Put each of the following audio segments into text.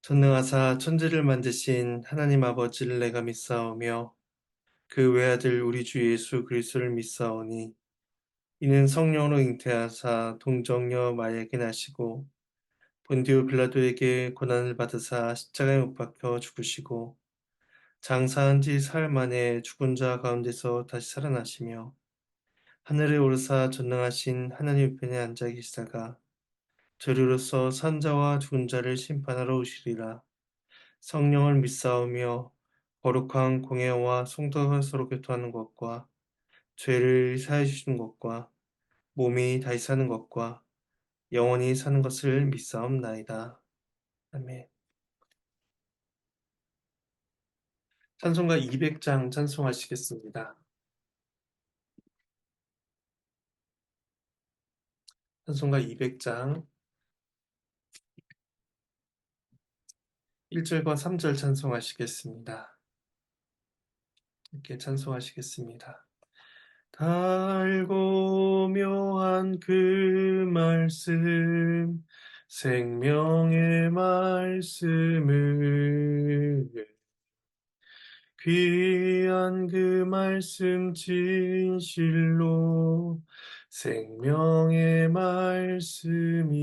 전능하사 천지를 만드신 하나님 아버지를 내가 믿사오며 그 외아들 우리 주 예수 그리스도를 믿사오니 이는 성령으로 잉태하사 동정녀 마리아에게 나시고 본디오 빌라도에게 고난을 받으사 십자가에 못 박혀 죽으시고 장사한 지 사흘 만에 죽은 자 가운데서 다시 살아나시며 하늘에 오르사 전능하신 하나님 우편에 앉아 계시다가 저리로서 산 자와 죽은 자를 심판하러 오시리라. 성령을 믿사오며 거룩한 공예와 성도가 서로 교통하는 것과 죄를 사해 주시는 것과 몸이 다시 사는 것과 영원히 사는 것을 믿사옵나이다. 아멘. 찬송가 200장 찬송하시겠습니다. 찬송가 200장 1절과 3절 찬송하시겠습니다. 이렇게 찬송하시겠습니다. 달고 묘한 그 말씀, 생명의 말씀을, 귀한 그 말씀 진실로, 생명의 말씀이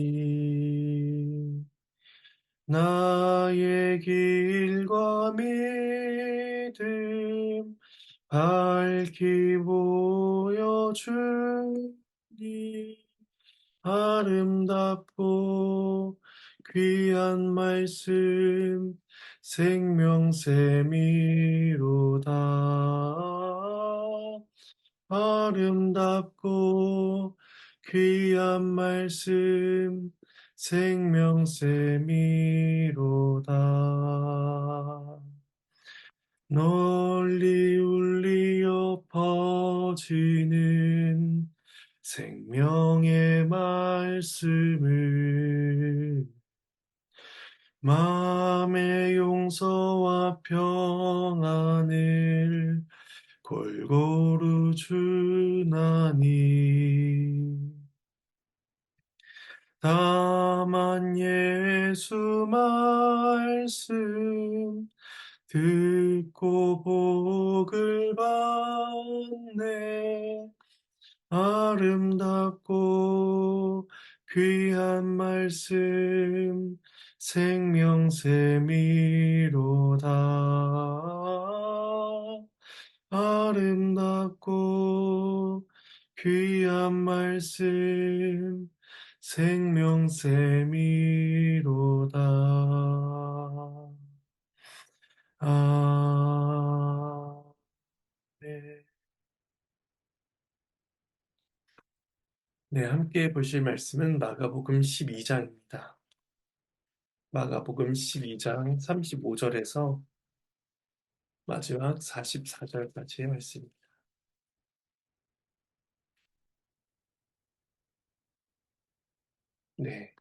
나의 길과 믿음 밝히 보여주니 아름답고 귀한 말씀 생명샘이로다. 아름답고 귀한 말씀 생명샘이로다. 널리 울리어 퍼지는 생명의 말씀을 마음의 용서와 평안을 골고루 주나니 다만 예수 말씀 듣고 복을 받네. 아름답고 귀한 말씀 생명샘이로다. 아름답고 귀한 말씀 생명샘이로다. 아, 네. 네, 함께 보실 말씀은 마가복음 12장입니다. 마가복음 12장 35절에서 마지막 44절까지의 말씀입니다. 네,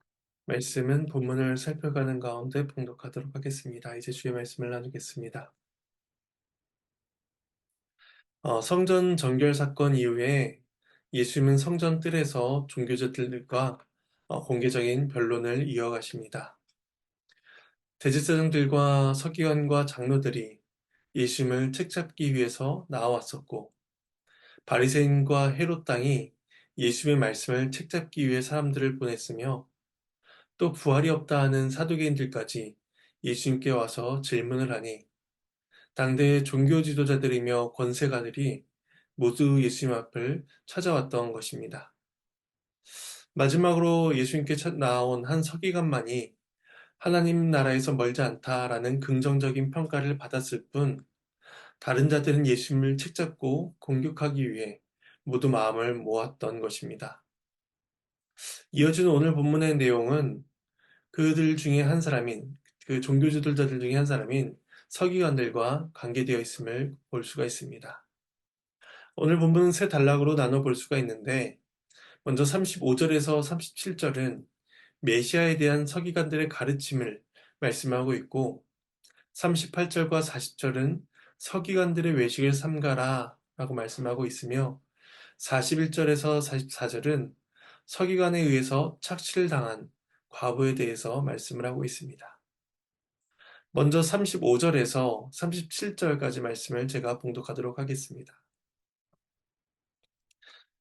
말씀은 본문을 살펴가는 가운데 봉독하도록 하겠습니다. 이제 주의 말씀을 나누겠습니다. 성전 정결 사건 이후에 예수님은 성전 뜰에서 종교자들과 공개적인 변론을 이어가십니다. 대제사장들과 서기관과 장로들이 예수님을 책잡기 위해서 나왔었고 바리새인과 헤롯 당이 예수님의 말씀을 책잡기 위해 사람들을 보냈으며 또 부활이 없다 하는 사두개인들까지 예수님께 와서 질문을 하니 당대의 종교 지도자들이며 권세가들이 모두 예수님 앞을 찾아왔던 것입니다. 마지막으로 예수님께 나온 한 서기관만이 하나님 나라에서 멀지 않다라는 긍정적인 평가를 받았을 뿐 다른 자들은 예수님을 책잡고 공격하기 위해 모두 마음을 모았던 것입니다. 이어지는 오늘 본문의 내용은 그들 중에 한 사람인 그 종교 지도자들 중에 한 사람인 서기관들과 관계되어 있음을 볼 수가 있습니다. 오늘 본문은 세 단락으로 나눠 볼 수가 있는데 먼저 35절에서 37절은 메시아에 대한 서기관들의 가르침을 말씀하고 있고 38절과 40절은 서기관들의 외식을 삼가라 라고 말씀하고 있으며 41절에서 44절은 서기관에 의해서 착취를 당한 과부에 대해서 말씀을 하고 있습니다. 먼저 35절에서 37절까지 말씀을 제가 봉독하도록 하겠습니다.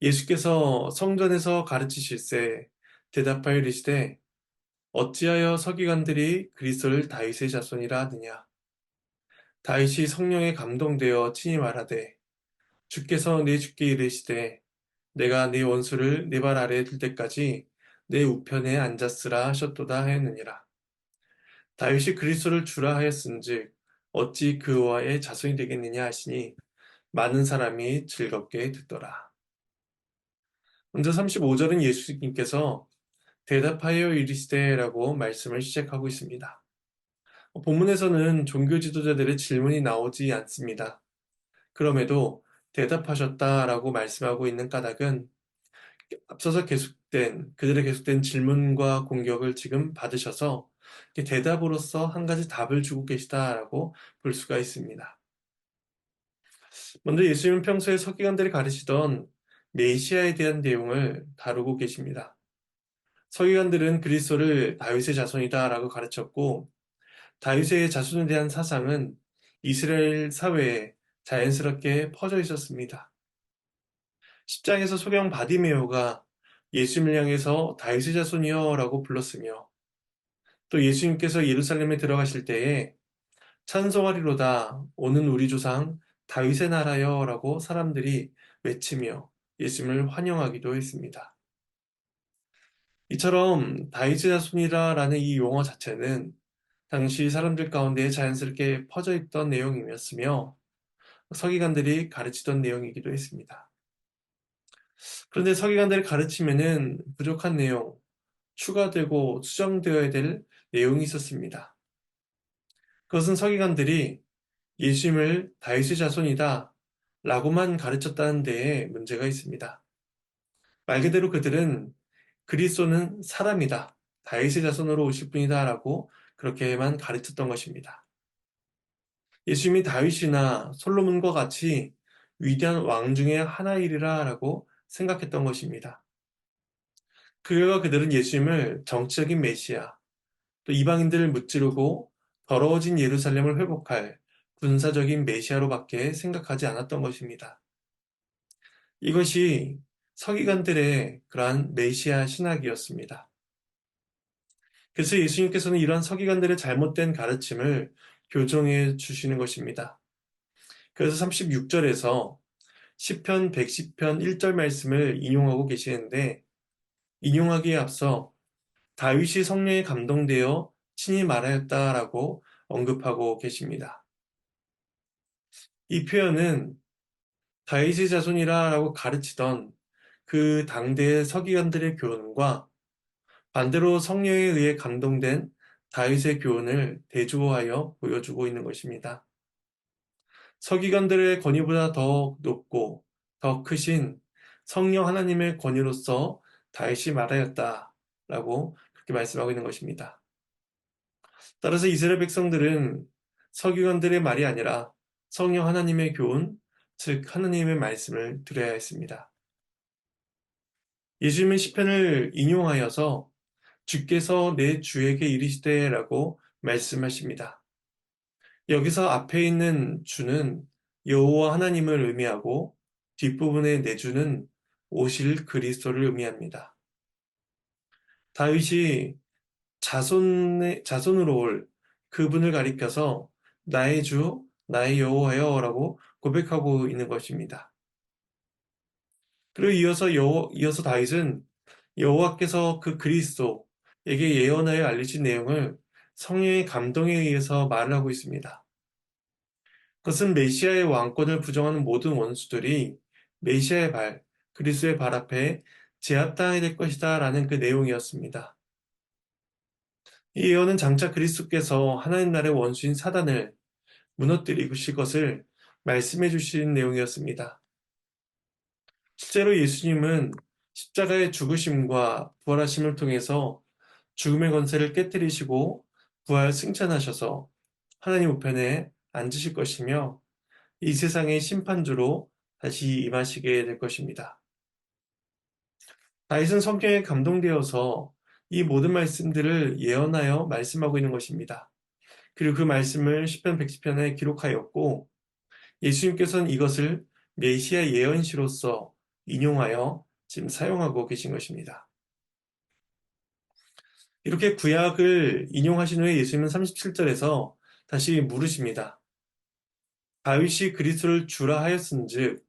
예수께서 성전에서 가르치실세 대답하여 이르시되 어찌하여 서기관들이 그리스도를 다윗의 자손이라 하느냐. 다윗이 성령에 감동되어 친히 말하되 주께서 내 주께 이르시되 내가 네 원수를 네 발 아래에 둘 때까지 내 우편에 앉았으라 하셨도다 하였느니라. 다윗이 그리스도를 주라 하였은즉 어찌 그와의 자손이 되겠느냐 하시니 많은 사람이 즐겁게 듣더라. 먼저 35절은 예수님께서 대답하여 이르시되라고 말씀을 시작하고 있습니다. 본문에서는 종교 지도자들의 질문이 나오지 않습니다. 그럼에도 대답하셨다라고 말씀하고 있는 까닭은 앞서서 그들의 계속된 질문과 공격을 지금 받으셔서 대답으로서 한 가지 답을 주고 계시다라고 볼 수가 있습니다. 먼저 예수님은 평소에 서기관들이 가르치던 메시아에 대한 내용을 다루고 계십니다. 서기관들은 그리스도를 다윗의 자손이다라고 가르쳤고 다윗의 자손에 대한 사상은 이스라엘 사회에 자연스럽게 퍼져 있었습니다. 10장에서 소경 바디메오가 예수님을 향해서 다윗의 자손이여 라고 불렀으며 또 예수님께서 예루살렘에 들어가실 때에 찬송하리로다 오는 우리 조상 다윗의 나라여 라고 사람들이 외치며 예수님을 환영하기도 했습니다. 이처럼 다윗의 자손이라는 이 용어 자체는 당시 사람들 가운데 자연스럽게 퍼져 있던 내용이었으며 서기관들이 가르치던 내용이기도 했습니다. 그런데 서기관들이 가르치면은 부족한 내용, 추가되고 수정되어야 될 내용이 있었습니다. 그것은 서기관들이 예수님을 다윗의 자손이다 라고만 가르쳤다는 데에 문제가 있습니다. 말 그대로 그들은 그리스도는 사람이다, 다윗의 자손으로 오실 분이다 라고 그렇게만 가르쳤던 것입니다. 예수님이 다윗이나 솔로몬과 같이 위대한 왕 중에 하나이리라 라고 생각했던 것입니다. 그 결과 그들은 예수님을 정치적인 메시아, 또 이방인들을 무찌르고 더러워진 예루살렘을 회복할 군사적인 메시아로밖에 생각하지 않았던 것입니다. 이것이 서기관들의 그러한 메시아 신학이었습니다. 그래서 예수님께서는 이러한 서기관들의 잘못된 가르침을 교정해 주시는 것입니다. 그래서 36절에서 시편 110편 1절 말씀을 인용하고 계시는데 인용하기에 앞서 다윗이 성령에 감동되어 친히 말하였다라고 언급하고 계십니다. 이 표현은 다윗의 자손이라고 가르치던 그 당대의 서기관들의 교훈과 반대로 성령에 의해 감동된 다윗의 교훈을 대조하여 보여주고 있는 것입니다. 서기관들의 권위보다 더 높고 더 크신 성령 하나님의 권위로서 다윗이 말하였다라고 그렇게 말씀하고 있는 것입니다. 따라서 이스라엘 백성들은 서기관들의 말이 아니라 성령 하나님의 교훈, 즉 하나님의 말씀을 들어야 했습니다. 예수님은 시편을 인용하여서 주께서 내 주에게 이르시되라고 말씀하십니다. 여기서 앞에 있는 주는 여호와 하나님을 의미하고 뒷부분의 내 주는 오실 그리스도를 의미합니다. 다윗이 자손으로 올 그분을 가리켜서 나의 주, 나의 여호와여라고 고백하고 있는 것입니다. 그리고 이어서 다윗은 여호와께서 그 그리스도에게 예언하여 알리신 내용을 성령의 감동에 의해서 말을 하고 있습니다. 그것은 메시아의 왕권을 부정하는 모든 원수들이 메시아의 그리스도의 발 앞에 제압당하게 될 것이다 라는 그 내용이었습니다. 이 예언은 장차 그리스도께서 하나님 나라의 원수인 사단을 무너뜨리실 것을 말씀해 주신 내용이었습니다. 실제로 예수님은 십자가의 죽으심과 부활하심을 통해서 죽음의 권세를 깨뜨리시고 부활 승천하셔서 하나님 우편에 앉으실 것이며 이 세상의 심판주로 다시 임하시게 될 것입니다. 다윗은 성경에 감동되어서 이 모든 말씀들을 예언하여 말씀하고 있는 것입니다. 그리고 그 말씀을 시편 110편에 기록하였고 예수님께서는 이것을 메시아 예언시로서 인용하여 지금 사용하고 계신 것입니다. 이렇게 구약을 인용하신 후에 예수님은 37절에서 다시 물으십니다. 다윗이 그리스도를 주라 하였은즉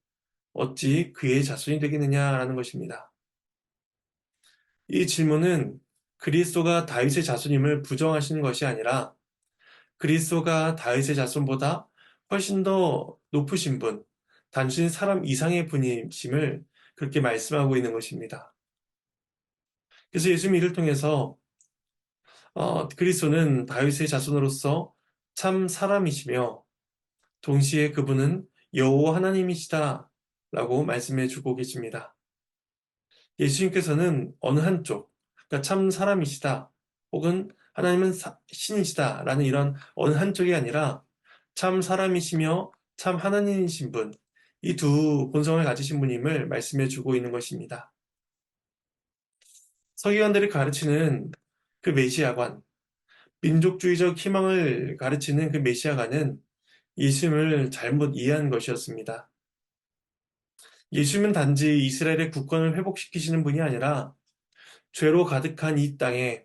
어찌 그의 자손이 되겠느냐라는 것입니다. 이 질문은 그리스도가 다윗의 자손임을 부정하시는 것이 아니라 그리스도가 다윗의 자손보다 훨씬 더 높으신 분, 단순히 사람 이상의 분이심을 그렇게 말씀하고 있는 것입니다. 그래서 예수님이 이를 통해서 그리스도는 다윗의 자손으로서 참 사람이시며 동시에 그분은 여호와 하나님이시다 라고 말씀해 주고 계십니다. 예수님께서는 어느 한쪽, 그러니까 참 사람이시다 혹은 하나님은 신이시다 라는 이런 어느 한쪽이 아니라 참 사람이시며 참 하나님이신 분, 이 두 본성을 가지신 분임을 말씀해 주고 있는 것입니다. 서기관들이 가르치는 그 메시아관, 민족주의적 희망을 가르치는 그 메시아관은 예수님을 잘못 이해한 것이었습니다. 예수님은 단지 이스라엘의 국권을 회복시키시는 분이 아니라 죄로 가득한 이 땅에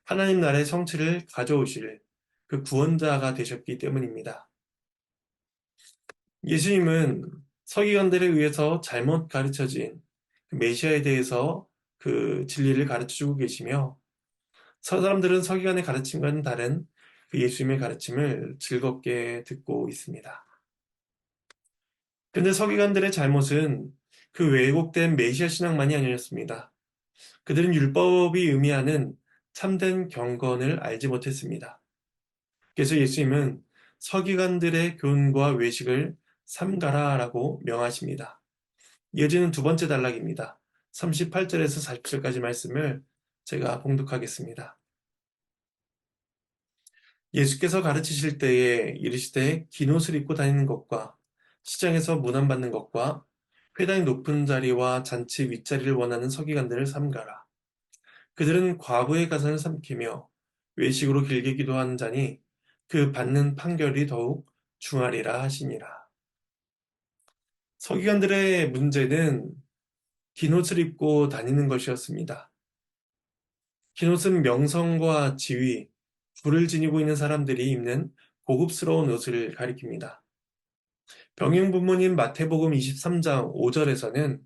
하나님 나라의 성취를 가져오실 그 구원자가 되셨기 때문입니다. 예수님은 서기관들에 의해서 잘못 가르쳐진 그 메시아에 대해서 그 진리를 가르쳐주고 계시며 사람들은 서기관의 가르침과는 다른 그 예수님의 가르침을 즐겁게 듣고 있습니다. 근데 서기관들의 잘못은 그 왜곡된 메시아 신앙만이 아니었습니다. 그들은 율법이 의미하는 참된 경건을 알지 못했습니다. 그래서 예수님은 서기관들의 교훈과 외식을 삼가라라고 명하십니다. 이어지는 두 번째 단락입니다. 38절에서 40절까지 말씀을 제가 봉독하겠습니다. 예수께서 가르치실 때에 이르시되 긴 옷을 입고 다니는 것과 시장에서 문안받는 것과 회당의 높은 자리와 잔치 윗자리를 원하는 서기관들을 삼가라. 그들은 과부의 가산을 삼키며 외식으로 길게 기도하는 자니 그 받는 판결이 더욱 중하리라 하시니라. 서기관들의 문제는 긴 옷을 입고 다니는 것이었습니다. 긴 옷은 명성과 지위, 부를 지니고 있는 사람들이 입는 고급스러운 옷을 가리킵니다. 병행본문인 마태복음 23장 5절에서는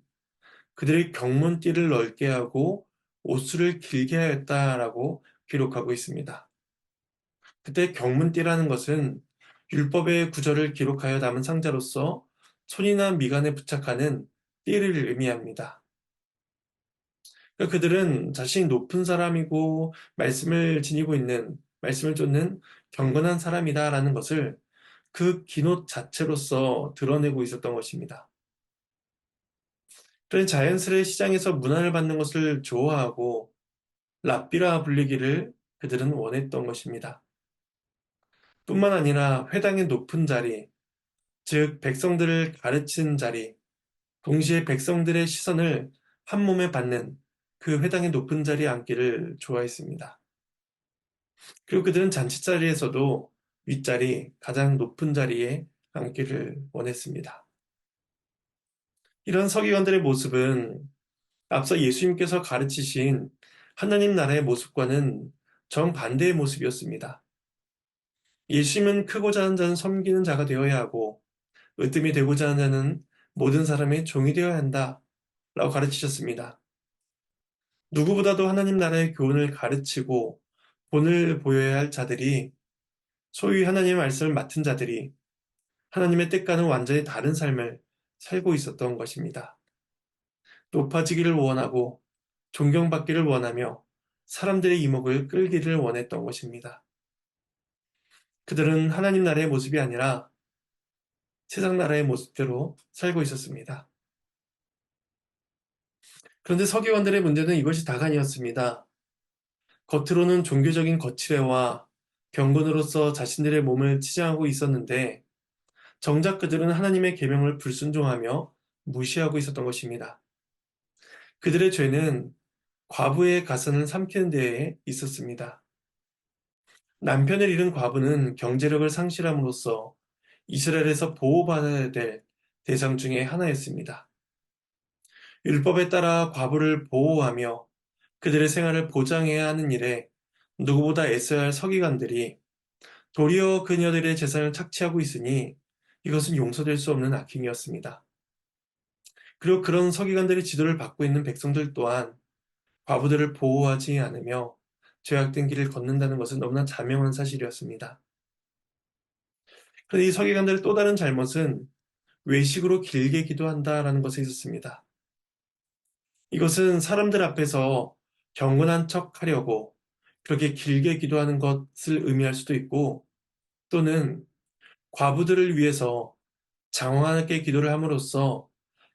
그들의 경문띠를 넓게 하고 옷수를 길게 하였다라고 기록하고 있습니다. 그때 경문띠라는 것은 율법의 구절을 기록하여 담은 상자로서 손이나 미간에 부착하는 띠를 의미합니다. 그러니까 그들은 자신이 높은 사람이고 말씀을 지니고 있는, 말씀을 쫓는 경건한 사람이다라는 것을 그 긴 옷 자체로서 드러내고 있었던 것입니다. 그런 자연스레 시장에서 문안을 받는 것을 좋아하고 랍비라 불리기를 그들은 원했던 것입니다. 뿐만 아니라 회당의 높은 자리, 즉 백성들을 가르치는 자리, 동시에 백성들의 시선을 한 몸에 받는 그 회당의 높은 자리에 앉기를 좋아했습니다. 그리고 그들은 잔치 자리에서도 윗자리, 가장 높은 자리에 앉기를 원했습니다. 이런 서기관들의 모습은 앞서 예수님께서 가르치신 하나님 나라의 모습과는 정반대의 모습이었습니다. 예수님은 크고자 하는 자는 섬기는 자가 되어야 하고 으뜸이 되고자 하는 자는 모든 사람의 종이 되어야 한다 라고 가르치셨습니다. 누구보다도 하나님 나라의 교훈을 가르치고 본을 보여야 할 자들이 소위 하나님의 말씀을 맡은 자들이 하나님의 뜻과는 완전히 다른 삶을 살고 있었던 것입니다. 높아지기를 원하고 존경받기를 원하며 사람들의 이목을 끌기를 원했던 것입니다. 그들은 하나님 나라의 모습이 아니라 세상 나라의 모습대로 살고 있었습니다. 그런데 서기관들의 문제는 이것이 다가 아니었습니다. 겉으로는 종교적인 거칠애와 경건으로서 자신들의 몸을 치장하고 있었는데 정작 그들은 하나님의 계명을 불순종하며 무시하고 있었던 것입니다. 그들의 죄는 과부의 가산을 삼키는 데에 있었습니다. 남편을 잃은 과부는 경제력을 상실함으로써 이스라엘에서 보호받아야 될 대상 중에 하나였습니다. 율법에 따라 과부를 보호하며 그들의 생활을 보장해야 하는 일에 누구보다 애써야 할 서기관들이 도리어 그녀들의 재산을 착취하고 있으니 이것은 용서될 수 없는 악행이었습니다. 그리고 그런 서기관들의 지도를 받고 있는 백성들 또한 과부들을 보호하지 않으며 죄악된 길을 걷는다는 것은 너무나 자명한 사실이었습니다. 그런데 이 서기관들의 또 다른 잘못은 외식으로 길게 기도한다라는 것에 있었습니다. 이것은 사람들 앞에서 경건한 척 하려고 그렇게 길게 기도하는 것을 의미할 수도 있고, 또는 과부들을 위해서 장황하게 기도를 함으로써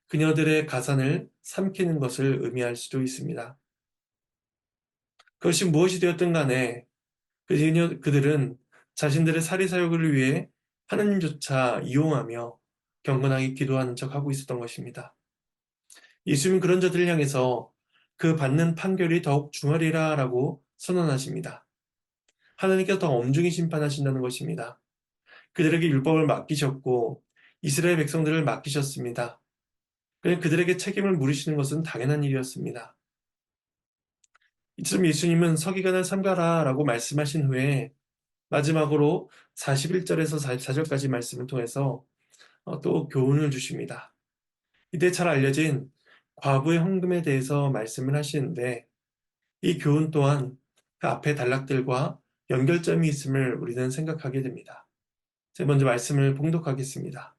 그녀들의 가산을 삼키는 것을 의미할 수도 있습니다. 그것이 무엇이 되었든 간에 그들은 자신들의 사리사욕을 위해 하느님조차 이용하며 경건하게 기도하는 척하고 있었던 것입니다. 예수님은 그런 자들을 향해서 그 받는 판결이 더욱 중하리라 라고 선언하십니다. 하나님께서 더 엄중히 심판하신다는 것입니다. 그들에게 율법을 맡기셨고 이스라엘 백성들을 맡기셨습니다. 그냥 그들에게 책임을 물으시는 것은 당연한 일이었습니다. 이처럼 예수님은 서기관을 삼가라 라고 말씀하신 후에 마지막으로 41절에서 44절까지 말씀을 통해서 또 교훈을 주십니다. 이때 잘 알려진 과부의 헌금에 대해서 말씀을 하시는데, 이 교훈 또한 그 앞에 단락들과 연결점이 있음을 우리는 생각하게 됩니다. 제가 먼저 말씀을 봉독하겠습니다.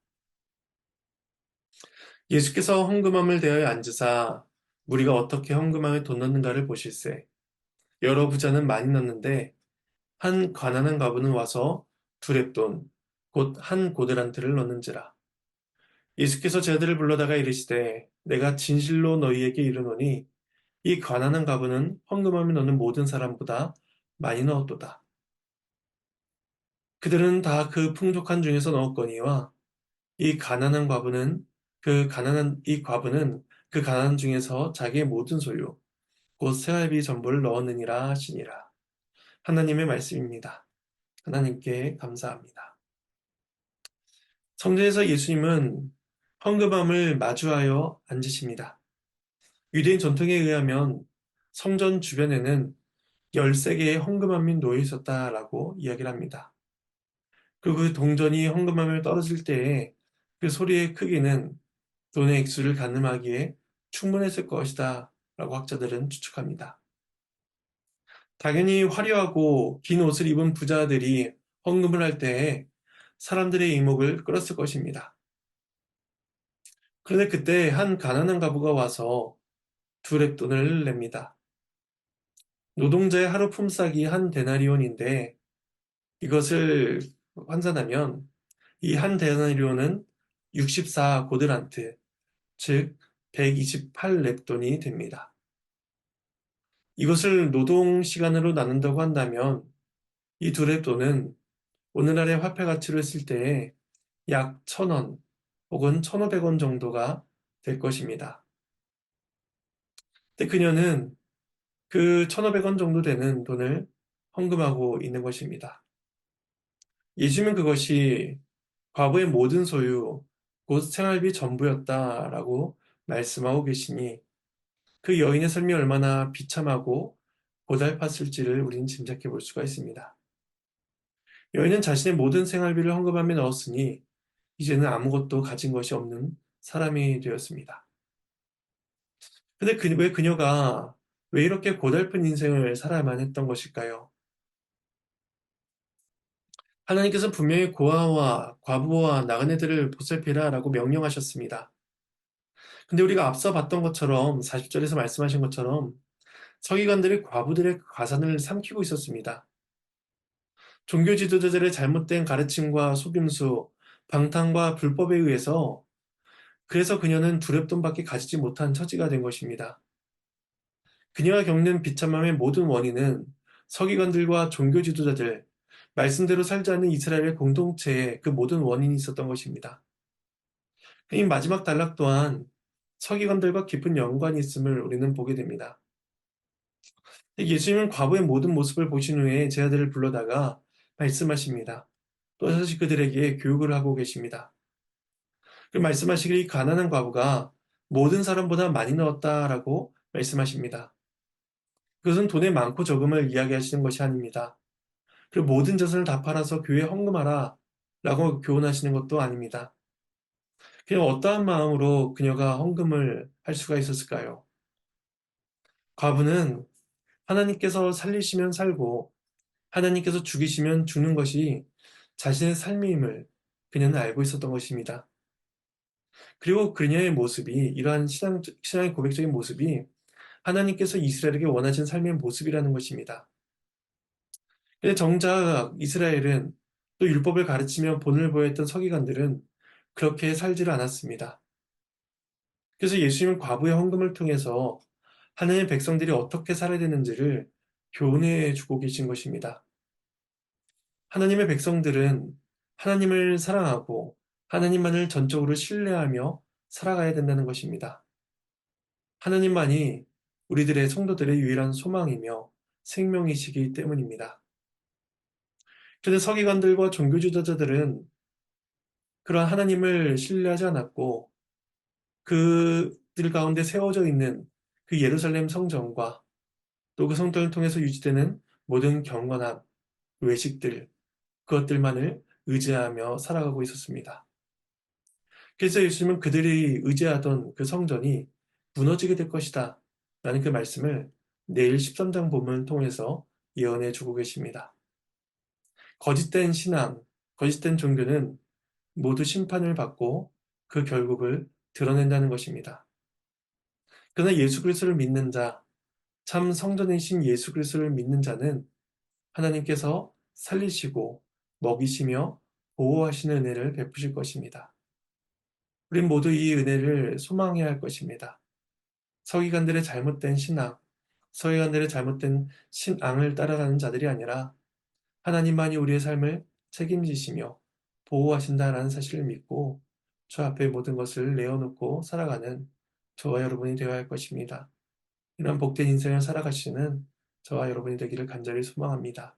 예수께서 헌금함을 대하여 앉으사 무리가 어떻게 헌금함에 돈 넣는가를 보실세. 여러 부자는 많이 넣는데 한 가난한 과부는 와서 두 렙돈 곧 한 고데란트를 넣는지라. 예수께서 제자들을 불러다가 이르시되 내가 진실로 너희에게 이르노니 이 가난한 과부는 헌금함에 넣는 모든 사람보다 많이 넣었도다. 그들은 다 그 풍족한 중에서 넣었거니와 이 과부는 그 가난한 중에서 자기의 모든 소유 곧 생활비 전부를 넣었느니라 하시니라. 하나님의 말씀입니다. 하나님께 감사합니다. 성전에서 예수님은 헌금함을 마주하여 앉으십니다. 유대인 전통에 의하면 성전 주변에는 13개의 헌금함이 놓여 있었다라고 이야기를 합니다. 그리고 그 동전이 헌금함에 떨어질 때에 그 소리의 크기는 돈의 액수를 가늠하기에 충분했을 것이다 라고 학자들은 추측합니다. 당연히 화려하고 긴 옷을 입은 부자들이 헌금을 할 때에 사람들의 이목을 끌었을 것입니다. 그런데 그때 한 가난한 가부가 와서 두 렙돈을 냅니다. 노동자의 하루 품삯이 한 데나리온인데 이것을 환산하면 이 한 데나리온은 64 고드란트, 즉 128 렙돈이 됩니다. 이것을 노동 시간으로 나눈다고 한다면 이 두 렙돈은 오늘날의 화폐 가치로 했을 때에 약 1,000원 혹은 1,500원 정도가 될 것입니다. 근데 그녀는 그 1,500원 정도 되는 돈을 헌금하고 있는 것입니다. 예수님은 그것이 과부의 모든 소유, 곧 생활비 전부였다라고 말씀하고 계시니 그 여인의 삶이 얼마나 비참하고 고달팠을지를 우리는 짐작해 볼 수가 있습니다. 여인은 자신의 모든 생활비를 헌금함에 넣었으니 이제는 아무것도 가진 것이 없는 사람이 되었습니다. 근데 왜 그녀가 왜 이렇게 고달픈 인생을 살아야만 했던 것일까요? 하나님께서 분명히 고아와 과부와 나그네들을 보살피라라고 명령하셨습니다. 근데 우리가 앞서 봤던 것처럼 40절에서 말씀하신 것처럼 서기관들이 과부들의 가산을 삼키고 있었습니다. 종교 지도자들의 잘못된 가르침과 속임수, 방탕과 불법에 의해서 그래서 그녀는 두렵돈밖에 가지지 못한 처지가 된 것입니다. 그녀가 겪는 비참함의 모든 원인은 서기관들과 종교 지도자들, 말씀대로 살지 않는 이스라엘의 공동체에 그 모든 원인이 있었던 것입니다. 이 마지막 단락 또한 서기관들과 깊은 연관이 있음을 우리는 보게 됩니다. 예수님은 과부의 모든 모습을 보신 후에 제자들을 불러다가 말씀하십니다. 또 다시 그들에게 교육을 하고 계십니다. 그 말씀하시길 이 가난한 과부가 모든 사람보다 많이 넣었다라고 말씀하십니다. 그것은 돈의 많고 적음을 이야기하시는 것이 아닙니다. 그 모든 재산을 다 팔아서 교회에 헌금하라 라고 교훈하시는 것도 아닙니다. 그냥 어떠한 마음으로 그녀가 헌금을 할 수가 있었을까요? 과부는 하나님께서 살리시면 살고 하나님께서 죽이시면 죽는 것이 자신의 삶임을 그녀는 알고 있었던 것입니다. 그리고 그녀의 모습이 이러한 신앙의 고백적인 모습이 하나님께서 이스라엘에게 원하신 삶의 모습이라는 것입니다. 근데 정작 이스라엘은 또 율법을 가르치며 본을 보였던 서기관들은 그렇게 살지를 않았습니다. 그래서 예수님은 과부의 헌금을 통해서 하나님의 백성들이 어떻게 살아야 되는지를 교훈해 주고 계신 것입니다. 하나님의 백성들은 하나님을 사랑하고 하나님만을 전적으로 신뢰하며 살아가야 된다는 것입니다. 하나님만이 우리들의 성도들의 유일한 소망이며 생명이시기 때문입니다. 그런데 서기관들과 종교 지도자들은 그러한 하나님을 신뢰하지 않았고 그들 가운데 세워져 있는 그 예루살렘 성전과 또 그 성전을 통해서 유지되는 모든 경건함, 외식들, 그것들만을 의지하며 살아가고 있었습니다. 그래서 예수님은 그들이 의지하던 그 성전이 무너지게 될 것이다 라는 그 말씀을 내일 13장 본문을 통해서 예언해 주고 계십니다. 거짓된 신앙, 거짓된 종교는 모두 심판을 받고 그 결국을 드러낸다는 것입니다. 그러나 예수 그리스도를 믿는 자, 참 성전이신 예수 그리스도를 믿는 자는 하나님께서 살리시고 먹이시며 보호하시는 은혜를 베푸실 것입니다. 우린 모두 이 은혜를 소망해야 할 것입니다. 서기관들의 잘못된 신앙, 서기관들의 잘못된 신앙을 따라가는 자들이 아니라 하나님만이 우리의 삶을 책임지시며 보호하신다라는 사실을 믿고 저 앞에 모든 것을 내어놓고 살아가는 저와 여러분이 되어야 할 것입니다. 이런 복된 인생을 살아가시는 저와 여러분이 되기를 간절히 소망합니다.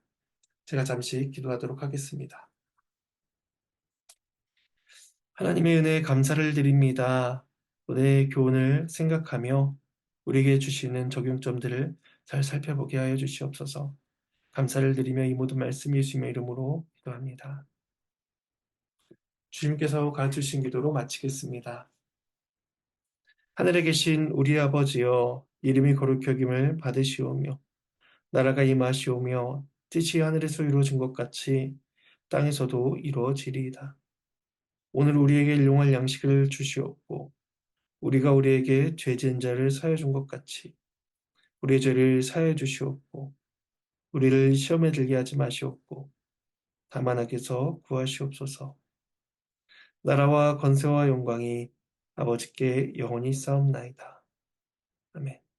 제가 잠시 기도하도록 하겠습니다. 하나님의 은혜에 감사를 드립니다. 오늘의 교훈을 생각하며 우리에게 주시는 적용점들을 잘 살펴보게 하여 주시옵소서. 감사를 드리며 이 모든 말씀 예수님의 이름으로 기도합니다. 주님께서 가르치신 기도로 마치겠습니다. 하늘에 계신 우리 아버지여 이름이 거룩히 여김을 받으시오며 나라가 임하시오며 뜻이 하늘에서 이루어진 것 같이 땅에서도 이루어지리이다. 오늘 우리에게 일용할 양식을 주시옵고 우리가 우리에게 죄 지은 자를 사하여 준 것 같이 우리의 죄를 사하여 주시옵고 우리를 시험에 들게 하지 마시옵고 다만 악에서 구하시옵소서. 나라와 권세와 영광이 아버지께 영원히 싸움나이다. 아멘.